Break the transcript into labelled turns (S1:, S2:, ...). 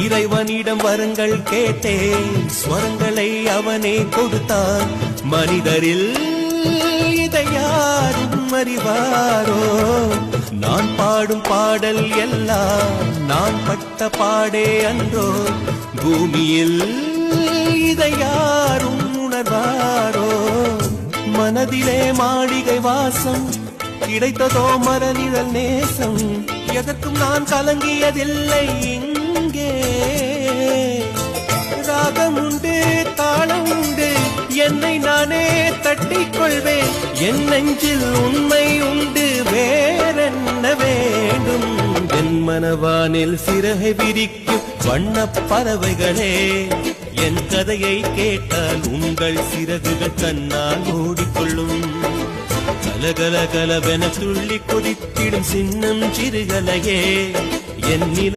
S1: இறைவனிடம் வரங்கள் கேட்டேன், ஸ்வரங்களை அவனே கொடுத்தான். மனிதரில் இதை யாரும் அறிவாரோ? நான் பாடும் பாடல் எல்லாம் நான் பட்ட பாடே அன்றோ? பூமியில் இதை யாரும் உணர்வாரோ? மனதிலே மாளிகை வாசம், கிடைத்ததோ மரநிழல் நேசம். எதற்கும் நான் கலங்கியதில்லை இங்கே. ராகம் உண்டு, தாளம் உண்டு, என்னை நானே தட்டிக் கொள்வேன். என் நெஞ்சில் உண்மை உண்டு, வேறென்ன வேண்டும்? என் மனவானில் சிறகை விரிக்கும் வண்ணப் பறவைகளே, என் கதையை கேட்டால் உங்கள் சிறகுகள் தன்னால் ஓடிக்கொள்ளும். கலகல கலவென துள்ளி கொதித்திடும் சின்னம் சிறுகலையே, என்